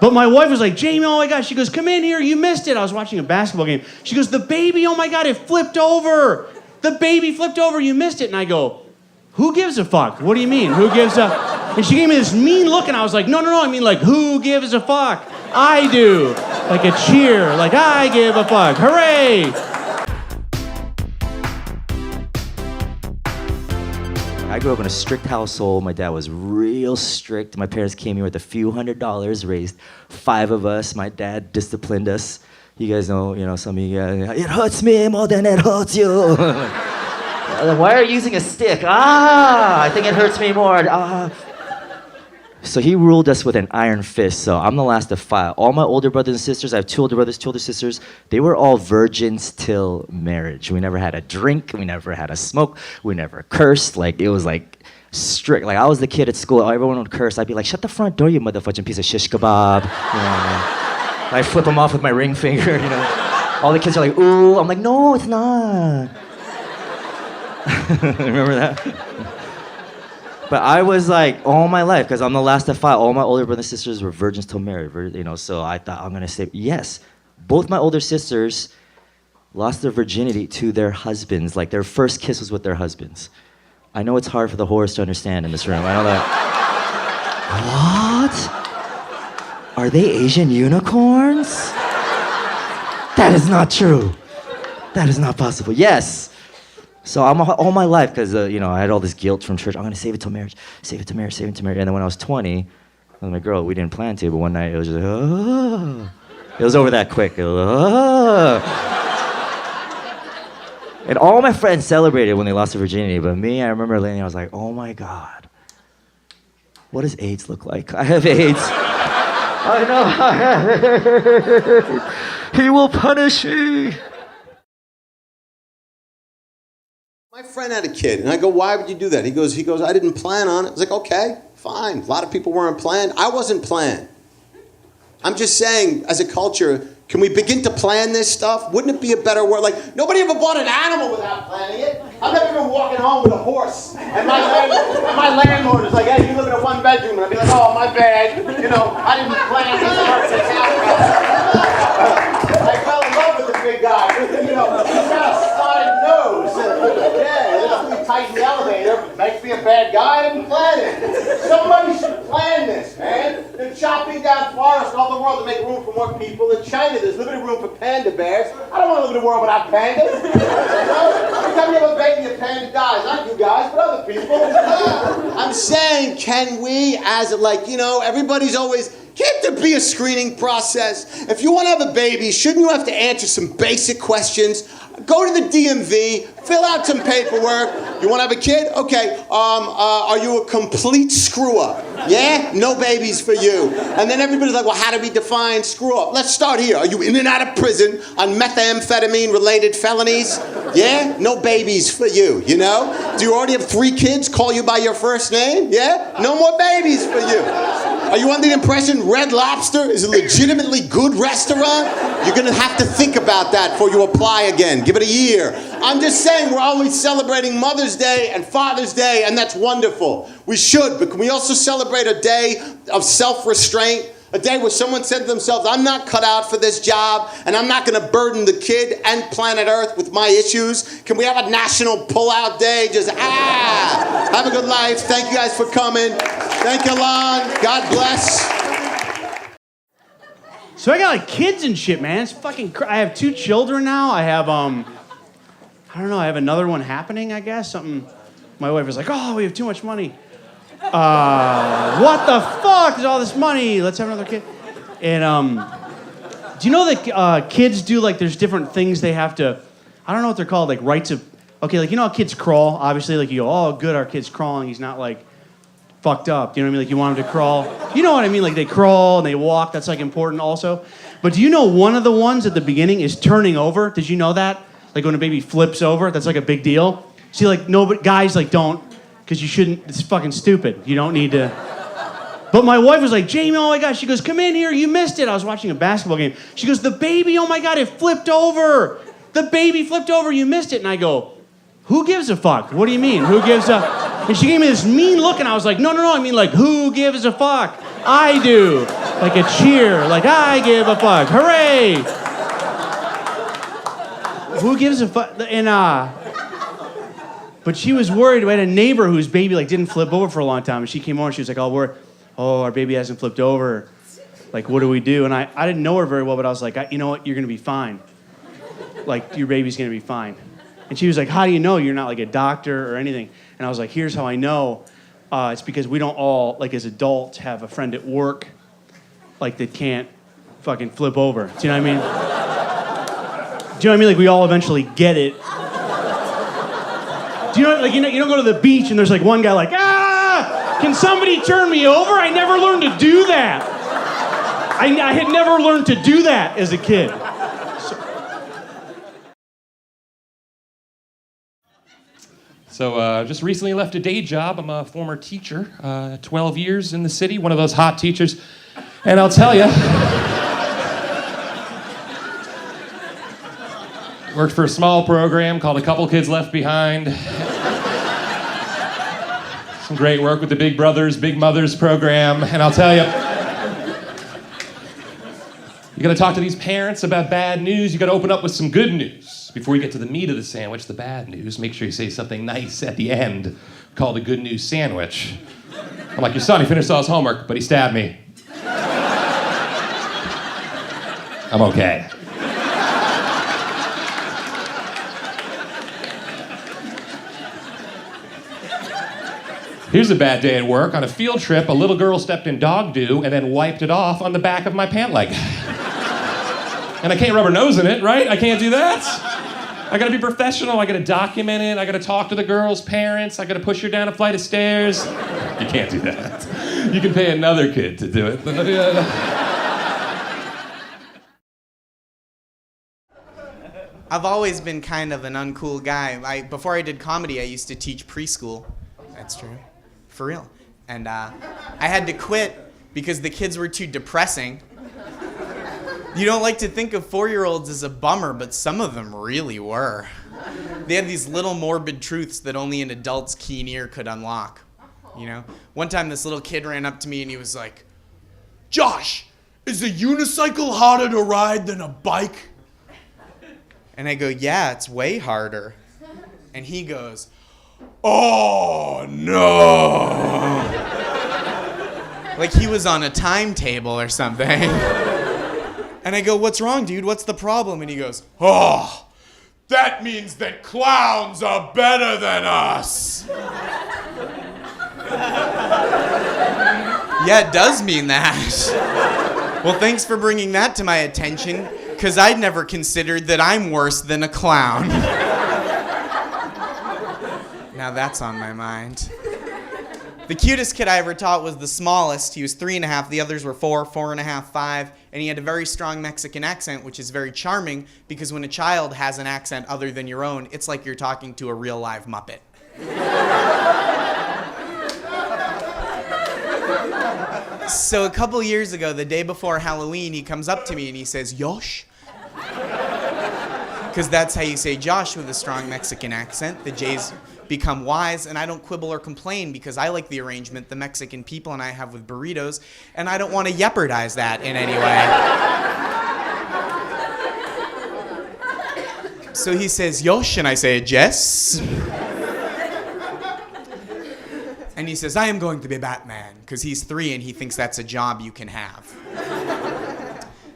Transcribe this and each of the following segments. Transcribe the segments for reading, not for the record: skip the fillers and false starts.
But my wife was like, Jamie, oh my God. She goes, come in here, you missed it. I was watching a basketball game. She goes, the baby, oh my God, it flipped over. The baby flipped over, you missed it. And I go, who gives a fuck? What do you mean, who gives a... And she gave me this mean look, and I was like, no, I mean like, who gives a fuck? I do. Like a cheer, like I give a fuck, hooray! I grew up in a strict household. My dad was real strict. My parents came here with a few $100s, raised 5 of us. My dad disciplined us. You guys know, some of you guys, it hurts me more than it hurts you. Why are you using a stick? I think it hurts me more. So he ruled us with an iron fist. So I'm the last of 5. All my older brothers and sisters, I have 2 older brothers, 2 older sisters, they were all virgins till marriage. We never had a drink, we never had a smoke, we never cursed. Like, it was like strict. Like, I was the kid at school, everyone would curse. I'd be like, shut the front door, you motherfucking piece of shish kebab. I flip them off with my ring finger, All the kids are like, ooh. I'm like, no, it's not. Remember that? But I was like, all my life, because I'm the last of 5, all my older brothers and sisters were virgins till married, so I thought I'm going to say, yes. Both my older sisters lost their virginity to their husbands. Like, their first kiss was with their husbands. I know it's hard for the whores to understand in this room. I know that. What? Are they Asian unicorns? That is not true. That is not possible. Yes. So I'm all my life, because I had all this guilt from church. I'm gonna save it till marriage, save it till marriage, save it till marriage. And then when I was 20, with my girl, we didn't plan to, but one night it was just it was over that quick. And all my friends celebrated when they lost their virginity, but me, I remember laying there, I was like, oh my God, what does AIDS look like? I have AIDS. I know I have AIDS. He will punish me. My friend had a kid, and I go, why would you do that? He goes, I didn't plan on it. I was like, okay, fine. A lot of people weren't planned. I wasn't planned. I'm just saying, as a culture, can we begin to plan this stuff? Wouldn't it be a better world? Like, nobody ever bought an animal without planning it. I've never been walking home with a horse, and my landlord is like, hey, you live in a 1-bedroom, and I'd be like, oh, my bad. I didn't plan this I fell in love with the big guy. He's got a side nose. Yeah, tighten the elevator, but makes me a bad guy. I didn't plan it. Somebody should plan this, man. They're chopping down forests all over the world to make room for more people. In China, there's limited room for panda bears. I don't want to live in a world without pandas. Every time you have a baby, a panda dies. Not you guys, but other people. I'm saying, can we, as everybody's always... Can't there be a screening process? If you want to have a baby, shouldn't you have to answer some basic questions? Go to the DMV, fill out some paperwork. You want to have a kid? Okay. Are you a complete screw-up? Yeah? No babies for you. And then everybody's like, well, how do we define screw-up? Let's start here. Are you in and out of prison on methamphetamine-related felonies? Yeah? No babies for you, Do you already have 3 kids call you by your first name? Yeah? No more babies for you. Are you under the impression Red Lobster is a legitimately good restaurant? You're going to have to think about that before you apply again. Give it a year. I'm just saying we're always celebrating Mother's Day and Father's Day, and that's wonderful. We should, but can we also celebrate a day of self-restraint? A day where someone said to themselves, I'm not cut out for this job, and I'm not going to burden the kid and planet Earth with my issues. Can we have a national pull-out day? Just, have a good life. Thank you guys for coming. Thank you, Lon. God bless. So I got kids and shit, man. It's fucking I have 2 children now. I have, I don't know, I have another one happening, I guess. Something, my wife was like, oh, we have too much money. What the fuck is all this money? Let's have another kid. And do you know that kids do there's different things they have to, I don't know what they're called, rites of, okay, how kids crawl, obviously, you go, oh, good, our kid's crawling, he's not fucked up, do you know what I mean? You want him to crawl, you know what I mean? They crawl and they walk, that's important also. But do you know one of the ones at the beginning is turning over? Did you know that? When a baby flips over, that's a big deal. See, no, but guys don't, because you shouldn't, it's fucking stupid. You don't need to. But my wife was like, Jamie, oh my God. She goes, come in here, you missed it. I was watching a basketball game. She goes, the baby, oh my God, it flipped over. The baby flipped over, you missed it. And I go, who gives a fuck? What do you mean, who gives a... And she gave me this mean look, and I was like, no, I mean who gives a fuck? I do. Like a cheer, like I give a fuck. Hooray! Who gives a fuck? And but she was worried. We had a neighbor whose baby like didn't flip over for a long time, and she came over and she was like, our baby hasn't flipped over. Like, what do we do? And I didn't know her very well, but I was like, you know what? You're gonna be fine. Like, your baby's gonna be fine. And she was like, how do you know? You're not like a doctor or anything. And I was like, here's how I know. It's because we don't all, like as adults, have a friend at work, like that can't fucking flip over. Do you know what I mean? Do you know what I mean? Like we all eventually get it. Do you know, like you don't go to the beach and there's like one guy like, can somebody turn me over? I never learned to do that. I had never learned to do that as a kid. So just recently left a day job. I'm a former teacher, 12 years in the city, one of those hot teachers. And I'll tell you, worked for a small program called A Couple Kids Left Behind. Some great work with the Big Brothers, Big Mothers program. And I'll tell you, you gotta talk to these parents about bad news. You gotta open up with some good news. Before you get to the meat of the sandwich, the bad news, make sure you say something nice at the end called a good news sandwich. I'm like, your son, he finished all his homework, but he stabbed me. I'm okay. Here's a bad day at work. On a field trip, a little girl stepped in dog dew and then wiped it off on the back of my pant leg. And I can't rub her nose in it, right? I can't do that. I gotta be professional. I gotta document it. I gotta talk to the girl's parents. I gotta push her down a flight of stairs. You can't do that. You can pay another kid to do it. I've always been kind of an uncool guy. Before I did comedy, I used to teach preschool. That's true. For real. And I had to quit because the kids were too depressing. You don't like to think of 4-year-olds as a bummer, but some of them really were. They had these little morbid truths that only an adult's keen ear could unlock. You know? One time this little kid ran up to me and he was like, "Josh, is a unicycle harder to ride than a bike?" And I go, "Yeah, it's way harder." And he goes, "Oh, no." Like he was on a timetable or something. And I go, "What's wrong, dude? What's the problem?" And he goes, "Oh, that means that clowns are better than us." Yeah, it does mean that. Well, thanks for bringing that to my attention, because I'd never considered that I'm worse than a clown. Now that's on my mind. The cutest kid I ever taught was the smallest. He was 3.5. The others were 4, 4.5, 5. And he had a very strong Mexican accent, which is very charming because when a child has an accent other than your own, it's like you're talking to a real live Muppet. So a couple years ago, the day before Halloween, he comes up to me and he says, "Josh?" Because that's how you say Josh with a strong Mexican accent. The J's become Y's, and I don't quibble or complain because I like the arrangement the Mexican people and I have with burritos, and I don't want to jeopardize that in any way. So he says, "Josh," and I say, "Yes." And he says, "I am going to be Batman," because he's 3 and he thinks that's a job you can have.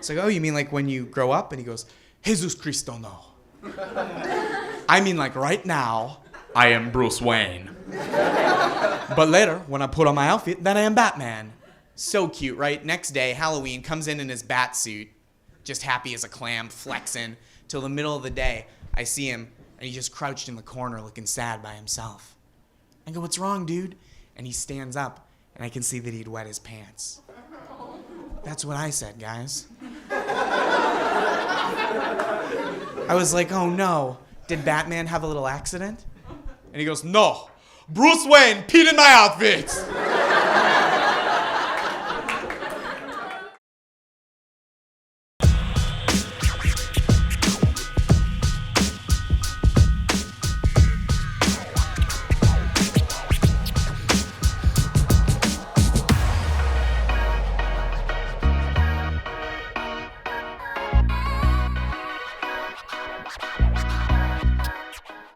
So I go, "Oh, you mean like when you grow up?" And he goes, "Jesus Cristo, no. I mean like right now, I am Bruce Wayne. But later, when I put on my outfit, then I am Batman." So cute, right? Next day, Halloween, comes in his bat suit, just happy as a clam, flexing. Till the middle of the day, I see him, and he's just crouched in the corner looking sad by himself. I go, "What's wrong, dude?" And he stands up, and I can see that he'd wet his pants. That's what I said, guys. I was like, "Oh no, did Batman have a little accident?" And he goes, "No, Bruce Wayne peed in my outfit."